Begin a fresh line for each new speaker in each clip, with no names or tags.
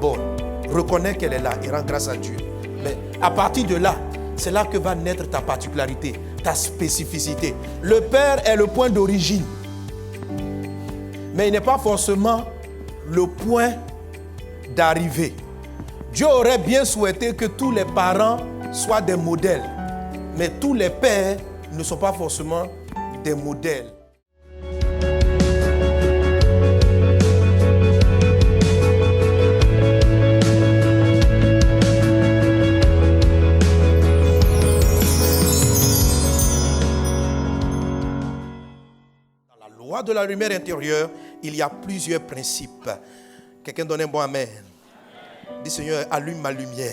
d'abord. Reconnais qu'elle est là et rends grâce à Dieu. Mais à partir de là, c'est là que va naître ta particularité, ta spécificité. Le Père est le point d'origine. Mais il n'est pas forcément le point d'arrivée. Dieu aurait bien souhaité que tous les parents soient des modèles. Mais tous les pères ne sont pas forcément des modèles. De la lumière intérieure, il y a plusieurs principes. Quelqu'un donne un bon amen. Dis Seigneur, allume ma lumière.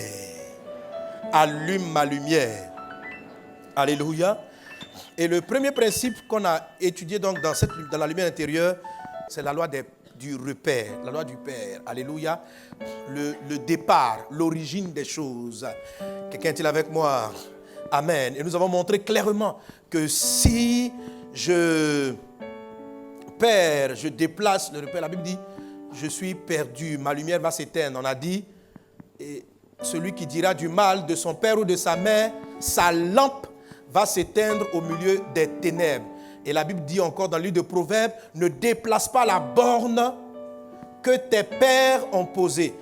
Allume ma lumière. Alléluia. Et le premier principe qu'on a étudié donc dans la lumière intérieure, c'est la loi du repère, la loi du Père. Alléluia. Le départ, l'origine des choses. Quelqu'un est-il avec moi? Amen. Et nous avons montré clairement que si je déplace le repère. La Bible dit, je suis perdu, ma lumière va s'éteindre. On a dit, et celui qui dira du mal de son père ou de sa mère, sa lampe va s'éteindre au milieu des ténèbres. Et la Bible dit encore dans le livre de Proverbes, ne déplace pas la borne que tes pères ont posée.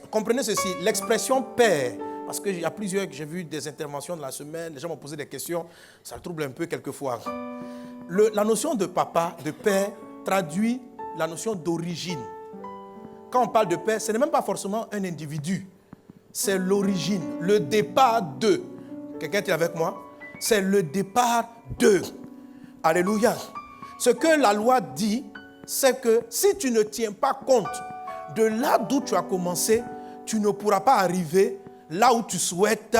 Comprenez ceci, l'expression père, parce qu'il y a plusieurs que j'ai vu des interventions de la semaine, les gens m'ont posé des questions, ça trouble un peu quelquefois. La notion de papa, de père, traduit la notion d'origine. Quand on parle de père, ce n'est même pas forcément un individu. C'est l'origine, le départ de. Quelqu'un est avec moi? C'est le départ de. Alléluia. Ce que la loi dit, c'est que si tu ne tiens pas compte de là d'où tu as commencé, tu ne pourras pas arriver là où tu souhaites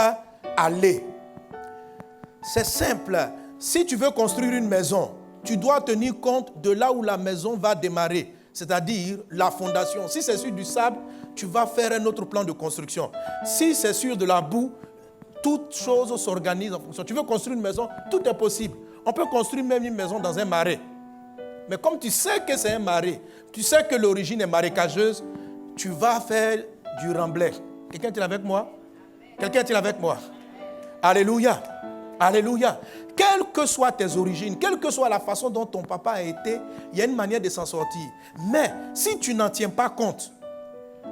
aller. C'est simple. Si tu veux construire une maison, tu dois tenir compte de là où la maison va démarrer, c'est-à-dire la fondation. Si c'est sur du sable, tu vas faire un autre plan de construction. Si c'est sur de la boue, toute chose s'organise en fonction. Tu veux construire une maison, tout est possible. On peut construire même une maison dans un marais. Mais comme tu sais que c'est un marais, tu sais que l'origine est marécageuse, tu vas faire du remblai. Quelqu'un est-il avec moi? Quelqu'un est-il avec moi? Alléluia. Alléluia. Quelles que soient tes origines, quelle que soit la façon dont ton papa a été, il y a une manière de s'en sortir. Mais si tu n'en tiens pas compte,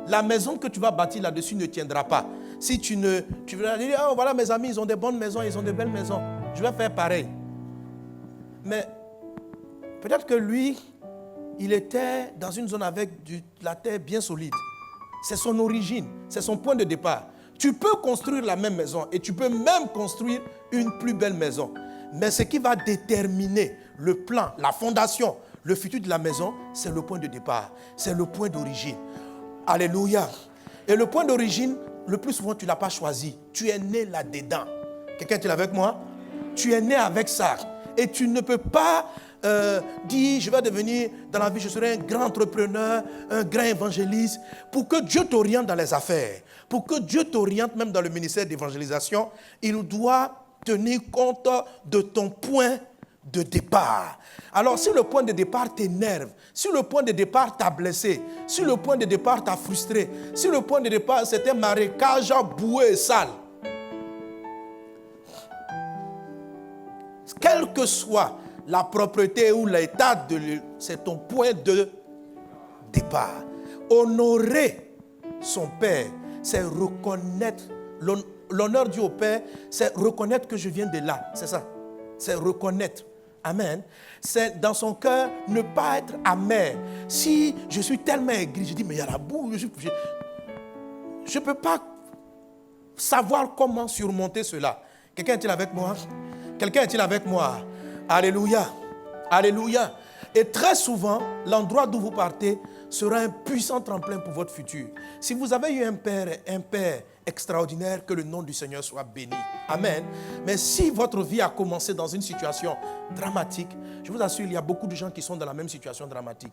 la maison que tu vas bâtir là-dessus ne tiendra pas. Si tu vas dire, oh voilà mes amis, ils ont des bonnes maisons, ils ont de belles maisons, je vais faire pareil. Mais peut-être que lui, il était dans une zone avec de la terre bien solide. C'est son origine, c'est son point de départ. Tu peux construire la même maison et tu peux même construire une plus belle maison. Mais ce qui va déterminer le plan, la fondation, le futur de la maison, c'est le point de départ, c'est le point d'origine. Alléluia. Et le point d'origine, le plus souvent, tu ne l'as pas choisi. Tu es né là-dedans. Quelqu'un est avec moi? Tu es né avec ça. Et tu ne peux pas dire, je vais devenir, dans la vie, je serai un grand entrepreneur, un grand évangéliste. Pour que Dieu t'oriente dans les affaires, pour que Dieu t'oriente même dans le ministère d'évangélisation, il doit tenir compte de ton point de départ. Alors, si le point de départ t'énerve, si le point de départ t'a blessé, si le point de départ t'a frustré, si le point de départ c'était marécage, boueux et sale, quelle que soit la propriété ou l'état, c'est ton point de départ. Honorer son père, c'est reconnaître, l'honneur dû au père, c'est reconnaître que je viens de là, c'est ça, c'est reconnaître. Amen. C'est dans son cœur ne pas être amer. Si je suis tellement aigri, je dis mais il y a la boue, je ne peux pas savoir comment surmonter cela. Quelqu'un est-il avec moi? Quelqu'un est-il avec moi? Alléluia. Alléluia. Et très souvent, l'endroit d'où vous partez sera un puissant tremplin pour votre futur. Si vous avez eu un père extraordinaire, que le nom du Seigneur soit béni. Amen. Mais si votre vie a commencé dans une situation dramatique, je vous assure, il y a beaucoup de gens qui sont dans la même situation dramatique.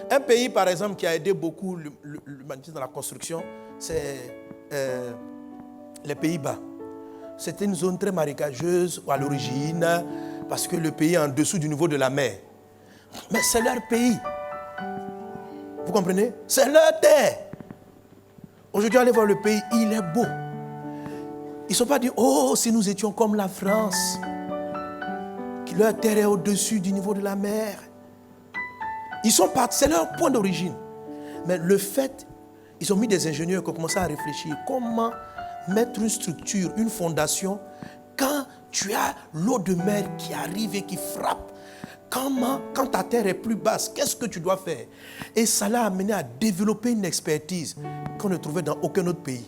Un pays, par exemple, qui a aidé beaucoup l'humanité dans la construction, c'est les Pays-Bas. C'était une zone très marécageuse à l'origine, parce que le pays est en dessous du niveau de la mer. Mais c'est leur pays. Vous comprenez? C'est leur terre. Aujourd'hui, allez voir le pays, il est beau. Ils ne sont pas dit, oh, si nous étions comme la France, que leur terre est au-dessus du niveau de la mer. Ils sont partis, c'est leur point d'origine. Mais le fait, ils ont mis des ingénieurs qui ont commencé à réfléchir. Comment mettre une structure, une fondation, quand tu as l'eau de mer qui arrive et qui frappe? Quand ta terre est plus basse, qu'est-ce que tu dois faire? Et ça l'a amené à développer une expertise qu'on ne trouvait dans aucun autre pays.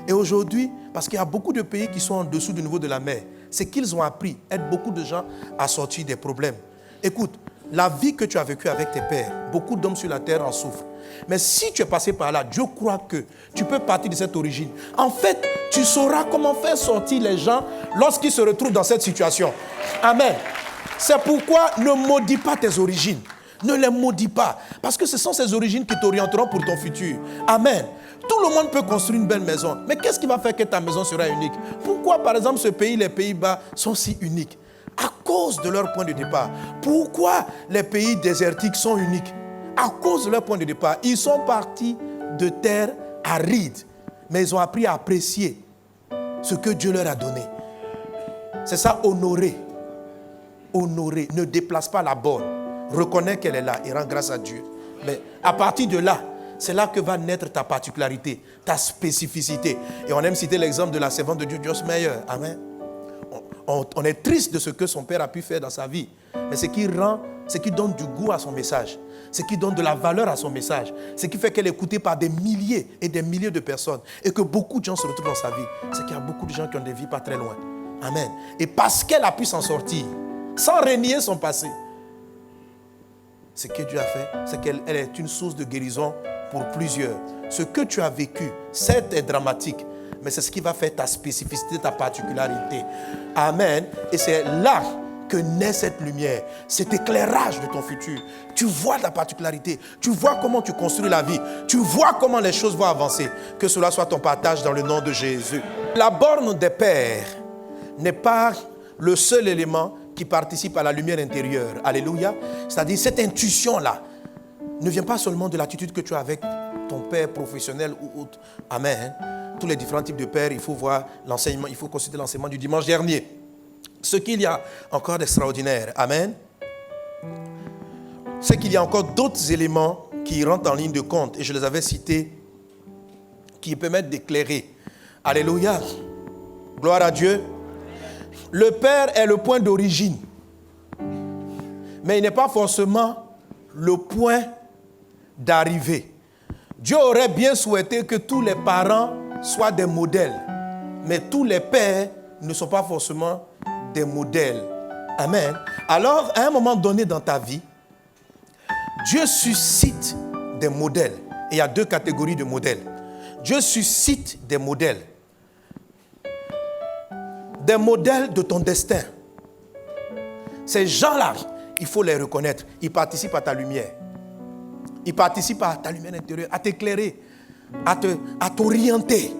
Et aujourd'hui, parce qu'il y a beaucoup de pays qui sont en dessous du niveau de la mer, c'est qu'ils ont appris, aident beaucoup de gens à sortir des problèmes. Écoute, la vie que tu as vécue avec tes pères, beaucoup d'hommes sur la terre en souffrent. Mais si tu es passé par là, Dieu croit que tu peux partir de cette origine. En fait, tu sauras comment faire sortir les gens lorsqu'ils se retrouvent dans cette situation. Amen. C'est pourquoi ne maudis pas tes origines. Ne les maudis pas. Parce que ce sont ces origines qui t'orienteront pour ton futur. Amen. Tout le monde peut construire une belle maison. Mais qu'est-ce qui va faire que ta maison sera unique? Pourquoi, par exemple, ce pays, les Pays-Bas, sont si uniques? À cause de leur point de départ. Pourquoi les pays désertiques sont uniques? À cause de leur point de départ. Ils sont partis de terres arides. Mais ils ont appris à apprécier ce que Dieu leur a donné. C'est ça, honorer. Honorer. Ne déplace pas la borne. Reconnais qu'elle est là et rends grâce à Dieu. Mais à partir de là, c'est là que va naître ta particularité, ta spécificité. Et on aime citer l'exemple de la servante de Dieu, Joyce Meyer. Amen. On est triste de ce que son père a pu faire dans sa vie. Mais ce qui donne du goût à son message, ce qui donne de la valeur à son message, ce qui fait qu'elle est écoutée par des milliers et des milliers de personnes et que beaucoup de gens se retrouvent dans sa vie, c'est qu'il y a beaucoup de gens qui ont des vies pas très loin. Amen. Et parce qu'elle a pu s'en sortir, sans renier son passé, ce que Dieu a fait, c'est qu'elle est une source de guérison pour plusieurs. Ce que tu as vécu, certes, est dramatique, mais c'est ce qui va faire ta spécificité, ta particularité. Amen. Et c'est là que naît cette lumière, cet éclairage de ton futur. Tu vois ta particularité, tu vois comment tu construis la vie, tu vois comment les choses vont avancer. Que cela soit ton partage dans le nom de Jésus. La borne des pères n'est pas le seul élément qui participe à la lumière intérieure. Alléluia. C'est-à-dire cette intuition-là ne vient pas seulement de l'attitude que tu as avec ton père professionnel ou autre. Amen. Tous les différents types de pères, il faut voir l'enseignement, il faut consulter l'enseignement du dimanche dernier. Ce qu'il y a encore d'extraordinaire, amen, c'est qu'il y a encore d'autres éléments qui rentrent en ligne de compte, et je les avais cités, qui permettent d'éclairer. Alléluia. Gloire à Dieu. Le Père est le point d'origine, mais il n'est pas forcément le point d'arrivée. Dieu aurait bien souhaité que tous les parents soient des modèles, mais tous les pères ne sont pas forcément des modèles. Amen. Alors, à un moment donné dans ta vie, Dieu suscite des modèles. Et il y a deux catégories de modèles. Dieu suscite des modèles. Des modèles de ton destin. Ces gens-là, il faut les reconnaître. Ils participent à ta lumière. Ils participent à ta lumière intérieure, à t'éclairer, à t'orienter.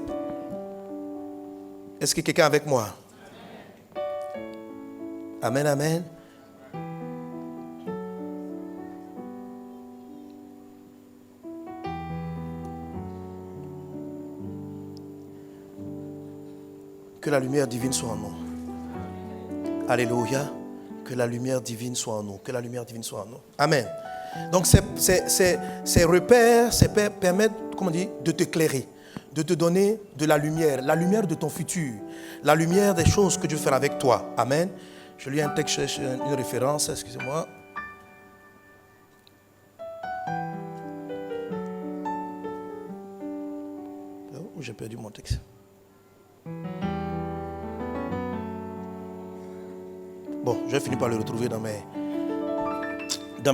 Est-ce que quelqu'un est avec moi? Amen, amen. Que la lumière divine soit en nous. Alléluia. Que la lumière divine soit en nous. Que la lumière divine soit en nous. Amen. Donc ces repères, ces pères permettent, comment on dit, de t'éclairer, de te donner de la lumière de ton futur, la lumière des choses que Dieu fait avec toi. Amen. Je lis un texte, une référence, excusez-moi. Oh, j'ai perdu mon texte. Bon, je vais finir par le retrouver dans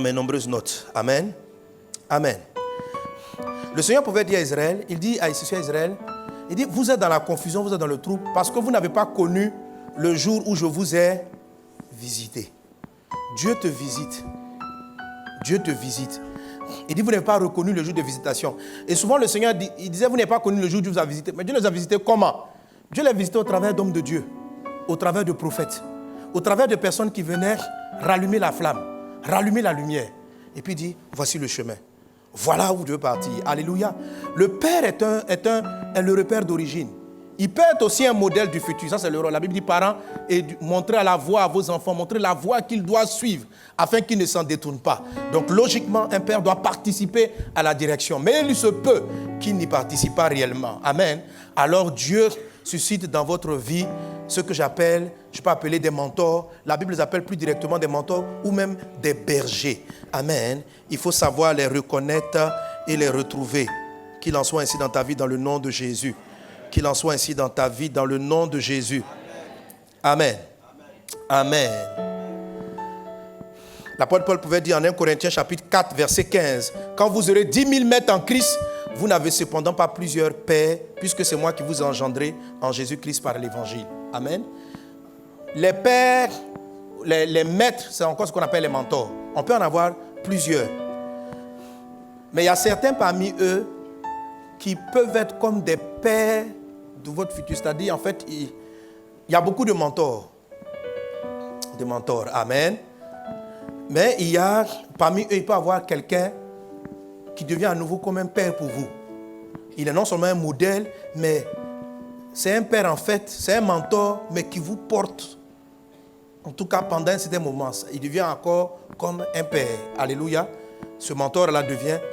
mes nombreuses notes. Amen. Amen. Le Seigneur pouvait dire à Israël, il dit à Israël, il dit, vous êtes dans la confusion, vous êtes dans le trouble, parce que vous n'avez pas connu le jour où je vous ai visité. Dieu te visite. Dieu te visite. Il dit, vous n'avez pas reconnu le jour de visitation. Et souvent le Seigneur il disait, vous n'avez pas connu le jour où Dieu vous a visité. Mais Dieu les a visités comment? Dieu les a visités au travers d'hommes de Dieu, au travers de prophètes, au travers de personnes qui venaient rallumer la flamme, rallumer la lumière. Et puis il dit, voici le chemin. Voilà où Dieu partit. Alléluia. Le père est le repère d'origine. Il peut être aussi un modèle du futur. Ça, c'est le rôle. La Bible dit, parents, et montrez la voie à vos enfants, montrez la voie qu'ils doivent suivre, afin qu'ils ne s'en détournent pas. Donc, logiquement, un père doit participer à la direction. Mais il se peut qu'il n'y participe pas réellement. Amen. Alors, Dieu suscite dans votre vie ce que j'appelle, je peux appeler des mentors. La Bible les appelle plus directement des mentors ou même des bergers. Amen. Il faut savoir les reconnaître et les retrouver. Qu'il en soit ainsi dans ta vie, dans le nom de Jésus. Qu'il en soit ainsi dans ta vie, dans le nom de Jésus. Amen. Amen. L'apôtre Paul pouvait dire en 1 Corinthiens chapitre 4, verset 15, « Quand vous aurez 10 000 maîtres en Christ, vous n'avez cependant pas plusieurs pères, puisque c'est moi qui vous ai engendré en Jésus-Christ par l'évangile. » Amen. Les pères, les maîtres, c'est encore ce qu'on appelle les mentors. On peut en avoir plusieurs. Mais il y a certains parmi eux qui peuvent être comme des pères de votre futur. C'est-à-dire, en fait, il y a beaucoup de mentors. Des mentors. Amen. Mais il y a, parmi eux, il peut y avoir quelqu'un qui devient à nouveau comme un père pour vous. Il est non seulement un modèle, mais c'est un père en fait, c'est un mentor, mais qui vous porte. En tout cas, pendant un certain moment, il devient encore comme un père. Alléluia. Ce mentor-là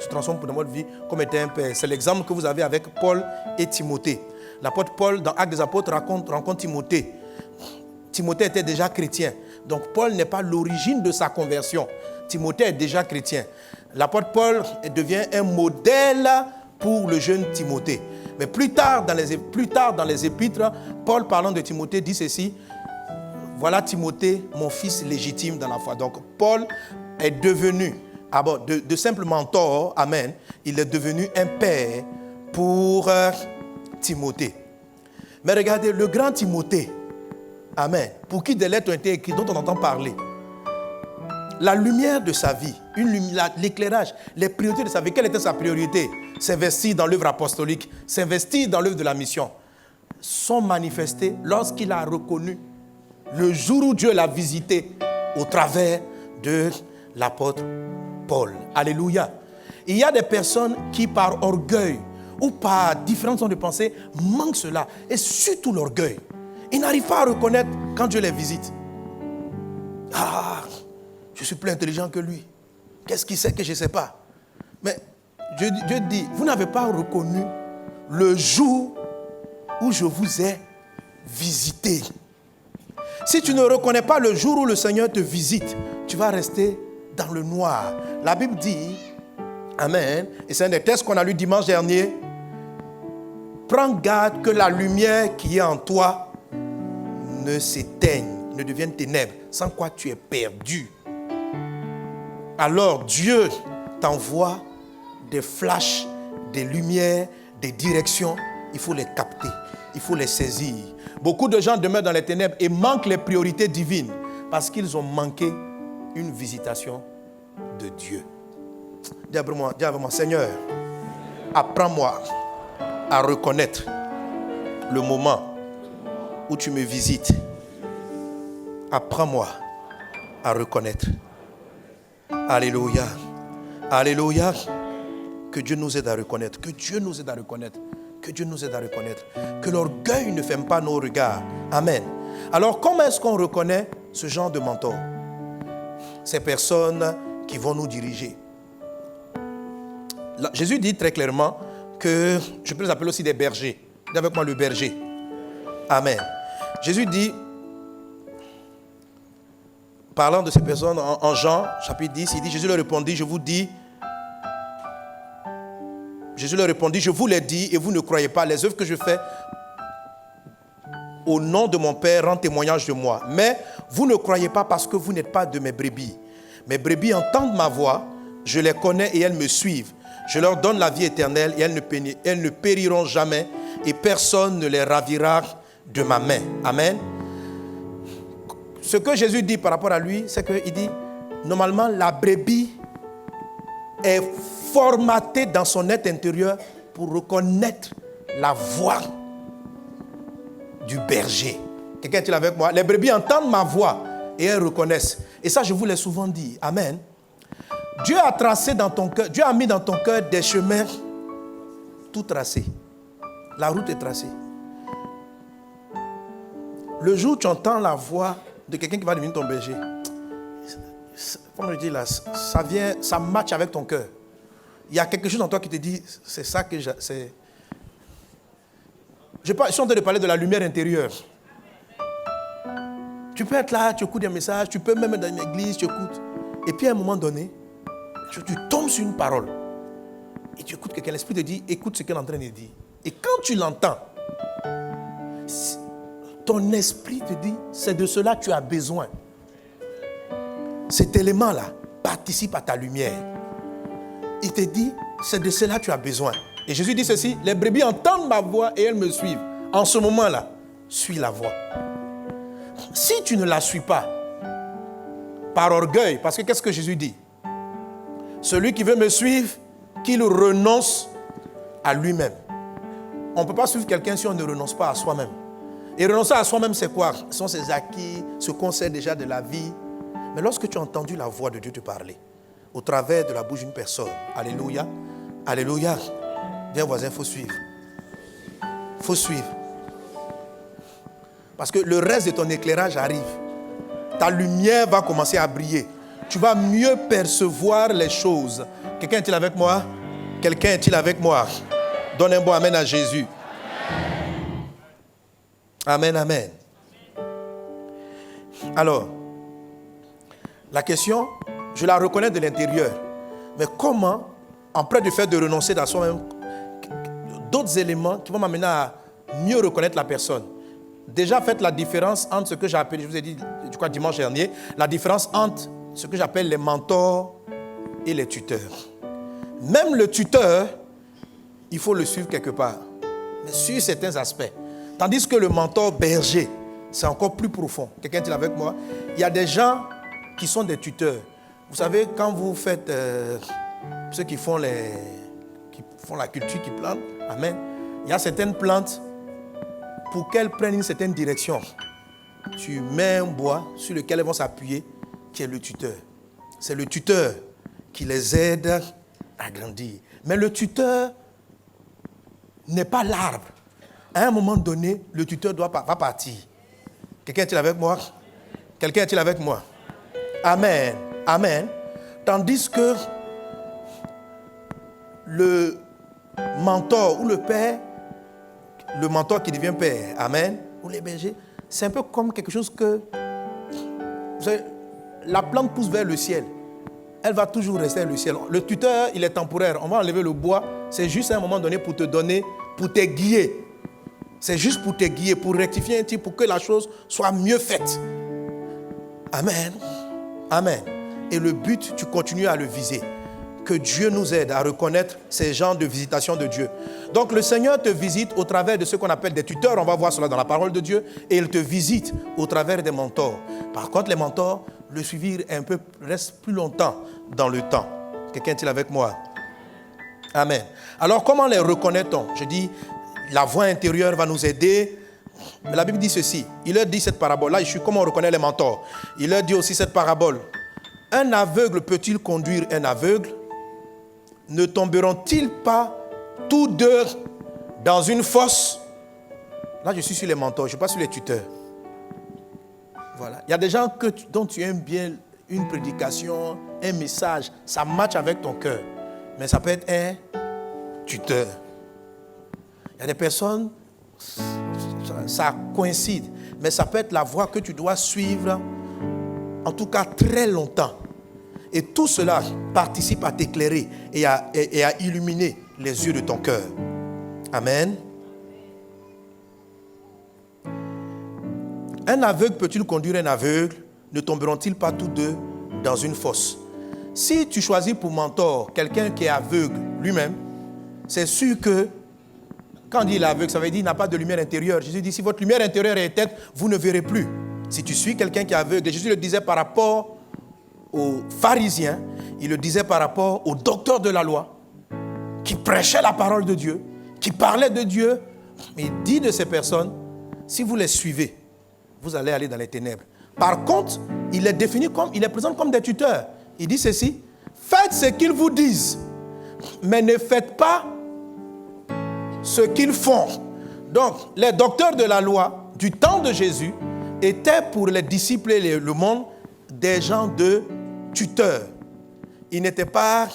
se transforme dans votre vie comme étant un père. C'est l'exemple que vous avez avec Paul et Timothée. L'apôtre Paul, dans Actes des Apôtres, rencontre Timothée. Timothée était déjà chrétien. Donc, Paul n'est pas l'origine de sa conversion. Timothée est déjà chrétien. L'apôtre Paul devient un modèle pour le jeune Timothée. Mais plus tard dans les épîtres, Paul, parlant de Timothée, dit ceci. Voilà Timothée, mon fils légitime dans la foi. Donc, Paul est devenu, de simple mentor, amen, il est devenu un père pour Timothée. Mais regardez, le grand Timothée, amen, pour qui des lettres ont été écrites, dont on entend parler, la lumière de sa vie, l'éclairage, les priorités de sa vie, quelle était sa priorité? S'investir dans l'œuvre apostolique, s'investir dans l'œuvre de la mission, sont manifestées lorsqu'il a reconnu le jour où Dieu l'a visité au travers de l'apôtre Paul. Alléluia. Il y a des personnes qui, par orgueil ou par différentes façons de penser, manquent cela. Et surtout l'orgueil. Ils n'arrivent pas à reconnaître quand Dieu les visite. Ah, je suis plus intelligent que lui. Qu'est-ce qu'il sait que je ne sais pas? Mais Dieu dit, vous n'avez pas reconnu le jour où je vous ai visité. Si tu ne reconnais pas le jour où le Seigneur te visite, tu vas rester dans le noir. La Bible dit, amen, et c'est un des textes qu'on a lu dimanche dernier, prends garde que la lumière qui est en toi ne s'éteigne, ne devienne ténèbres, sans quoi tu es perdu. Alors Dieu t'envoie des flashs, des lumières, des directions, il faut les capter, il faut les saisir. Beaucoup de gens demeurent dans les ténèbres et manquent les priorités divines parce qu'ils ont manqué une visitation de Dieu. Dis avec moi, Seigneur, apprends-moi à reconnaître le moment où tu me visites. Apprends-moi à reconnaître. Alléluia. Alléluia. Que Dieu nous aide à reconnaître. Que Dieu nous aide à reconnaître. Que Dieu nous aide à reconnaître. Que l'orgueil ne ferme pas nos regards. Amen. Alors, comment est-ce qu'on reconnaît ce genre de mentor? Ces personnes qui vont nous diriger. Là, Jésus dit très clairement que je peux les appeler aussi des bergers. Dis avec moi le berger. Amen. Jésus dit, parlant de ces personnes en Jean, chapitre 10, il dit, Jésus leur répondit, je vous l'ai dit et vous ne croyez pas. Les œuvres que je fais au nom de mon Père rendent témoignage de moi. Mais vous ne croyez pas parce que vous n'êtes pas de mes brebis. Mes brebis entendent ma voix, je les connais et elles me suivent. Je leur donne la vie éternelle et elles ne périront jamais et personne ne les ravira de ma main. Amen. Ce que Jésus dit par rapport à lui, c'est qu'il dit, normalement, la brebis est formatée dans son être intérieur pour reconnaître la voix du berger. Quelqu'un est-il avec moi? Les brebis entendent ma voix et elles reconnaissent. Et ça, je vous l'ai souvent dit. Amen. Dieu a tracé dans ton cœur, Dieu a mis dans ton cœur des chemins tout tracés. La route est tracée. Le jour où tu entends la voix de quelqu'un qui va devenir ton berger, comme je dis là, ça match avec ton cœur. Il y a quelque chose en toi qui te dit, c'est ça que c'est. Je suis en train de parler de la lumière intérieure. Tu peux être là, tu écoutes des messages, tu peux même être dans une église, tu écoutes. Et puis à un moment donné, tu tombes sur une parole. Et tu écoutes quelqu'un, l'esprit te dit, écoute ce qu'elle est en train de dire. Et quand tu l'entends, ton esprit te dit, c'est de cela que tu as besoin. Cet élément-là participe à ta lumière. Il te dit, c'est de cela que tu as besoin. Et Jésus dit ceci, les brebis entendent ma voix et elles me suivent. En ce moment-là, suis la voix. Si tu ne la suis pas, par orgueil, parce que qu'est-ce que Jésus dit? Celui qui veut me suivre, qu'il renonce à lui-même. On ne peut pas suivre quelqu'un si on ne renonce pas à soi-même. Et renoncer à soi-même, c'est quoi? Ce sont ses acquis, ce qu'on sait déjà de la vie. Mais lorsque tu as entendu la voix de Dieu te parler, au travers de la bouche d'une personne, alléluia, alléluia, viens voisin, il faut suivre. Il faut suivre. Parce que le reste de ton éclairage arrive. Ta lumière va commencer à briller. Tu vas mieux percevoir les choses. Quelqu'un est-il avec moi? Quelqu'un est-il avec moi? Donne un bon amen à Jésus. Amen, amen. Alors, la question, je la reconnais de l'intérieur. Mais comment, après du fait de renoncer dans soi-même, d'autres éléments qui vont m'amener à mieux reconnaître la personne? Déjà, faites la différence entre ce que j'appelle, je vous ai dit, je crois dimanche dernier, la différence entre ce que j'appelle les mentors et les tuteurs. Même le tuteur, il faut le suivre quelque part, mais sur certains aspects. Tandis que le mentor berger, c'est encore plus profond. Quelqu'un est avec moi? Il y a des gens qui sont des tuteurs. Vous savez, quand vous faites, ceux qui font la culture, qui plantent, amen, il y a certaines plantes, pour qu'elles prennent une certaine direction, tu mets un bois sur lequel elles vont s'appuyer, qui est le tuteur. C'est le tuteur qui les aide à grandir. Mais le tuteur n'est pas l'arbre. À un moment donné, le tuteur va partir. Quelqu'un est-il avec moi? Quelqu'un est-il avec moi? Amen. Amen. Tandis que le mentor ou le père, le mentor qui devient père, amen, ou les bergers, c'est un peu comme quelque chose que, vous savez, la plante pousse vers le ciel. Elle va toujours rester le ciel. Le tuteur, il est temporaire. On va enlever le bois. C'est juste à un moment donné pour te donner, pour te guider. C'est juste pour te guider, pour rectifier un type, pour que la chose soit mieux faite. Amen. Amen. Et le but, tu continues à le viser. Que Dieu nous aide à reconnaître ces genres de visitation de Dieu. Donc le Seigneur te visite au travers de ce qu'on appelle des tuteurs. On va voir cela dans la parole de Dieu. Et il te visite au travers des mentors. Par contre, les mentors, le suivi reste plus longtemps dans le temps. Quelqu'un est-il avec moi? Amen. Alors comment les reconnaît-on? Je dis, la voix intérieure va nous aider. Mais la Bible dit ceci. Il leur dit cette parabole. Là, comment on reconnaît les mentors? Il leur dit aussi cette parabole. Un aveugle peut-il conduire un aveugle? Ne tomberont-ils pas tous deux dans une fosse? Là, je suis sur les mentors, je ne suis pas sur les tuteurs. Voilà. Il y a des gens dont tu aimes bien une prédication, un message, ça matche avec ton cœur. Mais ça peut être un tuteur. Il y a des personnes, ça coïncide, mais ça peut être la voie que tu dois suivre, en tout cas très longtemps. Et tout cela participe à t'éclairer et à illuminer les yeux de ton cœur. Amen. Un aveugle peut-il conduire un aveugle? Ne tomberont-ils pas tous deux dans une fosse? Si tu choisis pour mentor quelqu'un qui est aveugle lui-même, c'est sûr que, quand on dit l'aveugle, ça veut dire qu'il n'a pas de lumière intérieure. Jésus dit, si votre lumière intérieure est éteinte, vous ne verrez plus. Si tu suis quelqu'un qui est aveugle, et Jésus le disait par rapport aux pharisiens, il le disait par rapport aux docteurs de la loi, qui prêchaient la parole de Dieu, qui parlaient de Dieu. Mais il dit de ces personnes, si vous les suivez, vous allez aller dans les ténèbres. Par contre, il les définit comme, il les présente comme des tuteurs. Il dit ceci, Faites ce qu'ils vous disent, mais ne faites pas ce qu'ils font. Donc, les docteurs de la loi du temps de Jésus étaient pour les disciples et le monde des gens de tuteurs. Ils n'étaient pas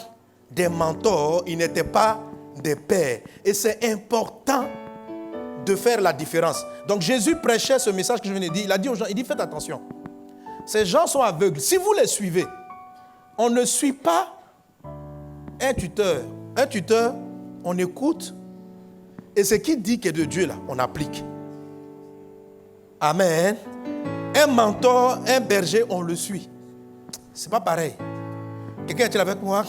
des mentors, ils n'étaient pas des pères. Et c'est important de faire la différence. Donc Jésus prêchait ce message que je viens de dire. Il a dit aux gens, il dit faites attention. Ces gens sont aveugles. Si vous les suivez, on ne suit pas un tuteur. Un tuteur, on écoute et ce qu'il dit qui est de Dieu là, on applique. Amen. Un mentor, un berger, on le suit. C'est pas pareil. Quelqu'un est-il avec moi?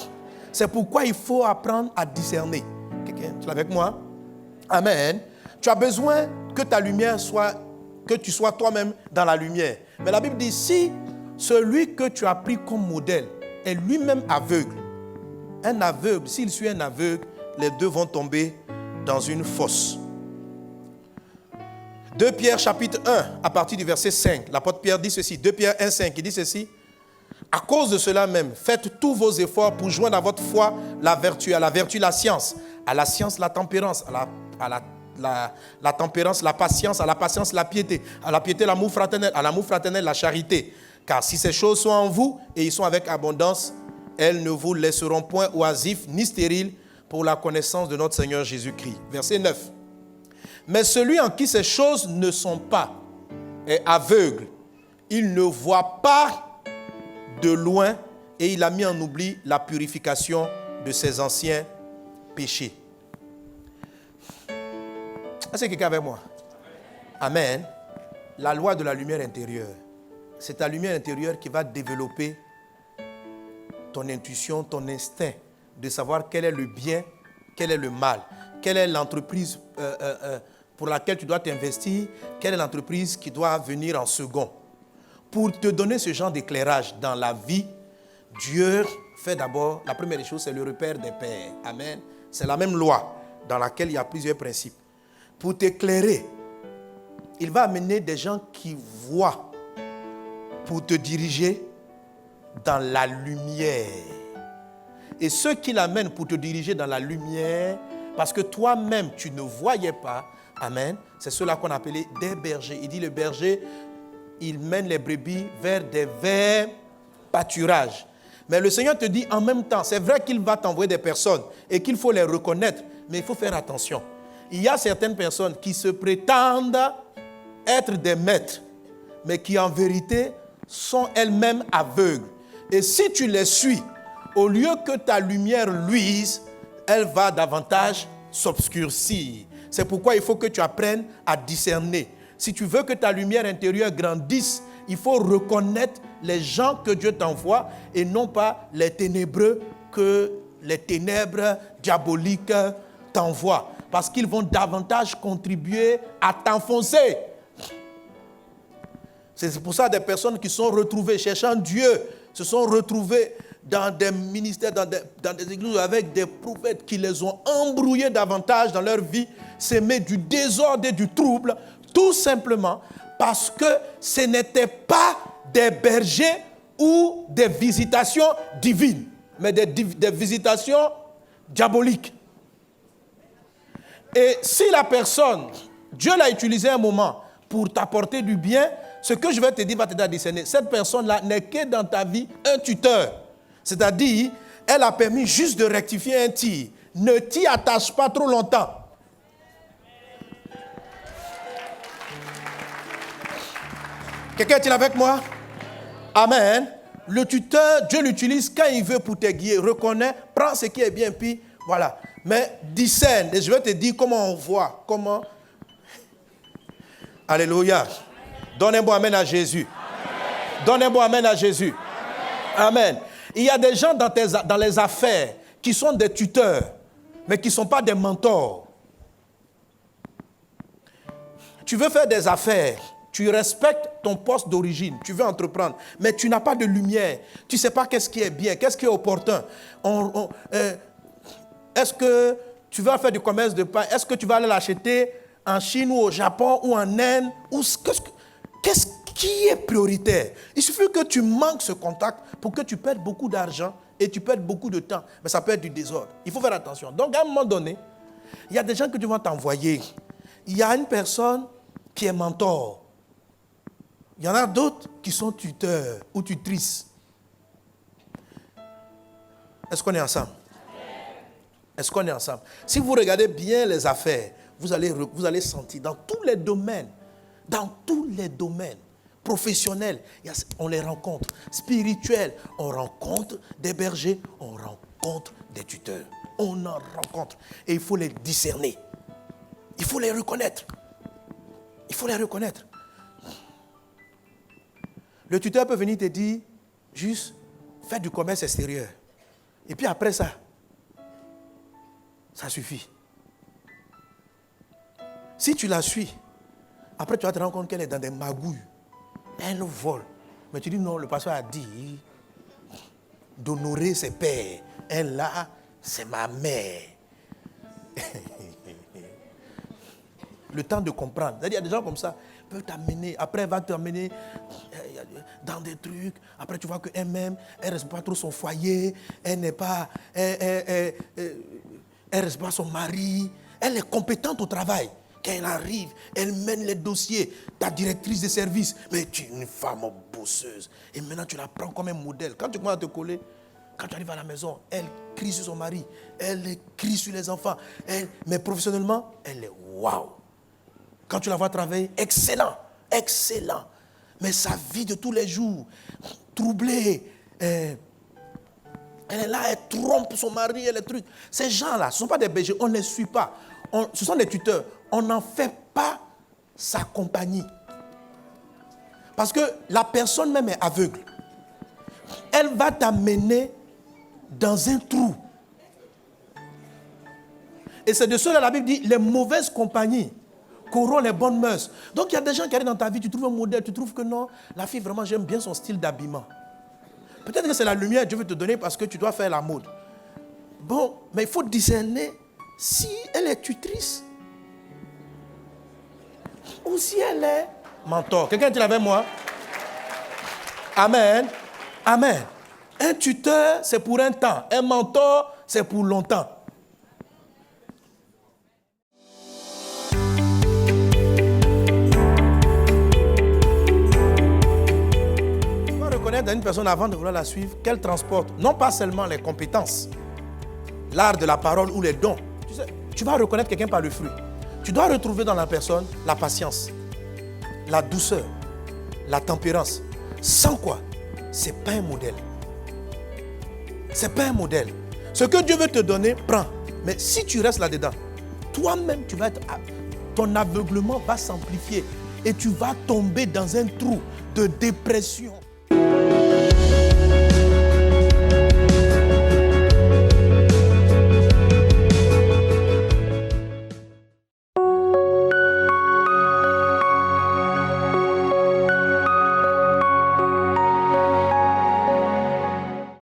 C'est pourquoi il faut apprendre à discerner. Quelqu'un est-il avec moi? Amen. Tu as besoin que ta lumière soit, que tu sois toi-même dans la lumière. Mais la Bible dit, si celui que tu as pris comme modèle est lui-même aveugle, un aveugle, s'il suit un aveugle, les deux vont tomber dans une fosse. 2 Pierre chapitre 1, à partir du verset 5, l'apôtre Pierre dit ceci, 2 Pierre 1, 5, il dit ceci, à cause de cela même, faites tous vos efforts pour joindre à votre foi la vertu, à la vertu la science, à la science la tempérance, la tempérance la patience, à la patience la piété, à la piété l'amour fraternel, à l'amour fraternel la charité. Car si ces choses sont en vous et ils sont avec abondance, elles ne vous laisseront point oisifs ni stériles pour la connaissance de notre Seigneur Jésus-Christ. Verset 9. Mais celui en qui ces choses ne sont pas est aveugle. Il ne voit pas de loin et il a mis en oubli la purification de ses anciens péchés. Est-ce que quelqu'un avec moi? Amen. La loi de la lumière intérieure. C'est ta lumière intérieure qui va développer ton intuition, ton instinct de savoir quel est le bien, quel est le mal, quelle est l'entreprise pour laquelle tu dois t'investir, quelle est l'entreprise qui doit venir en second. Pour te donner ce genre d'éclairage dans la vie, Dieu fait d'abord, la première chose, c'est le repère des pères. Amen. C'est la même loi dans laquelle il y a plusieurs principes. Pour t'éclairer, il va amener des gens qui voient pour te diriger dans la lumière. Et ceux qui l'amènent pour te diriger dans la lumière, parce que toi-même, tu ne voyais pas, amen, c'est ceux-là qu'on appelait des bergers. Il dit le berger, il mène les brebis vers des verts pâturages. Mais le Seigneur te dit en même temps, c'est vrai qu'il va t'envoyer des personnes et qu'il faut les reconnaître, mais il faut faire attention. Il y a certaines personnes qui se prétendent être des maîtres, mais qui en vérité sont elles-mêmes aveugles. Et si tu les suis, au lieu que ta lumière luise, elle va davantage s'obscurcir. C'est pourquoi il faut que tu apprennes à discerner. Si tu veux que ta lumière intérieure grandisse, il faut reconnaître les gens que Dieu t'envoie et non pas les ténébreux que les ténèbres diaboliques t'envoient. Parce qu'ils vont davantage contribuer à t'enfoncer. C'est pour ça que des personnes qui sont retrouvées cherchant Dieu se sont retrouvées dans des ministères, dans des églises avec des prophètes qui les ont embrouillés davantage dans leur vie, s'aimer du désordre et du trouble, tout simplement parce que ce n'étaient pas des bergers ou des visitations divines, mais des visitations diaboliques. Et si la personne, Dieu l'a utilisé un moment pour t'apporter du bien, ce que je vais te dire va t'aider à discerner. Cette personne-là n'est que dans ta vie un tuteur. C'est-à-dire, elle a permis juste de rectifier un tir. Ne t'y attache pas trop longtemps. Quelqu'un est-il avec moi? Amen. Le tuteur, Dieu l'utilise quand il veut pour te guider. Reconnais, prends ce qui est bien, puis voilà. Mais discerne. Et je vais te dire comment on voit. Comment. Alléluia. Donne un bon amen à Jésus. Amen. Donne un bon amen à Jésus. Amen. Amen. Il y a des gens dans les affaires qui sont des tuteurs, mais qui ne sont pas des mentors. Tu veux faire des affaires, tu respectes ton poste d'origine, tu veux entreprendre, mais tu n'as pas de lumière. Tu ne sais pas qu'est-ce qui est bien, qu'est-ce qui est opportun. Est-ce que tu vas faire du commerce de pain? Est-ce que tu vas aller l'acheter en Chine ou au Japon ou en Inde? Qu'est-ce qui est prioritaire? Il suffit que tu manques ce contact pour que tu perdes beaucoup d'argent Et tu perds beaucoup de temps, mais ça peut être du désordre. Il faut faire attention. Donc, à un moment donné, il y a des gens que tu vas t'envoyer. Il y a une personne qui est mentor. Il y en a d'autres qui sont tuteurs ou tutrices. Est-ce qu'on est ensemble? Est-ce qu'on est ensemble? Si vous regardez bien les affaires, vous allez sentir dans tous les domaines, professionnels, on les rencontre. Spirituels, on rencontre des bergers, on rencontre des tuteurs. On en rencontre. Et il faut les discerner. Il faut les reconnaître. Il faut les reconnaître. Le tuteur peut venir te dire, juste, fais du commerce extérieur. Et puis après ça, ça suffit. Si tu la suis, après tu vas te rendre compte qu'elle est dans des magouilles. Elle vole. Mais tu dis non, le pasteur a dit d'honorer ses pères. Elle là, c'est ma mère. Le temps de comprendre. C'est-à-dire, il y a des gens comme ça, peuvent t'amener, après elle va t'amener dans des trucs. Après tu vois qu'elle même, elle ne respecte pas trop son foyer, elle n'est pas, elle respecte pas son mari, elle est compétente au travail. Quand elle arrive, elle mène les dossiers, ta directrice de service, mais tu es une femme bosseuse. Et maintenant tu la prends comme un modèle. Quand tu commences à te coller, quand tu arrives à la maison, elle crie sur son mari, elle crie sur les enfants, mais professionnellement, elle est waouh. Quand tu la vois travailler, excellent, excellent. Mais sa vie de tous les jours, troublée, elle est là, elle trompe son mari, et les trucs. Ces gens-là, ce ne sont pas des bergers, on ne les suit pas. Ce sont des tuteurs. On n'en fait pas sa compagnie. Parce que la personne même est aveugle. Elle va t'amener dans un trou. Et c'est de cela la Bible dit, les mauvaises compagnies corrompent les bonnes mœurs. Donc il y a des gens qui arrivent dans ta vie, tu trouves un modèle, tu trouves que non, la fille vraiment j'aime bien son style d'habillement. Peut-être que c'est la lumière que Dieu veut te donner parce que tu dois faire la mode. Bon, mais il faut discerner si elle est tutrice ou si elle est mentor. Quelqu'un dit avec moi? Amen. Amen. Un tuteur, c'est pour un temps. Un mentor, c'est pour longtemps. Tu dois reconnaître dans une personne avant de vouloir la suivre qu'elle transporte non pas seulement les compétences, l'art de la parole ou les dons. Tu sais, tu vas reconnaître quelqu'un par le fruit. Tu dois retrouver dans la personne la patience, la douceur, la tempérance. Sans quoi, ce n'est pas un modèle. Ce n'est pas un modèle. Ce que Dieu veut te donner, prends. Mais si tu restes là-dedans, toi-même, ton aveuglement va s'amplifier et tu vas tomber dans un trou de dépression.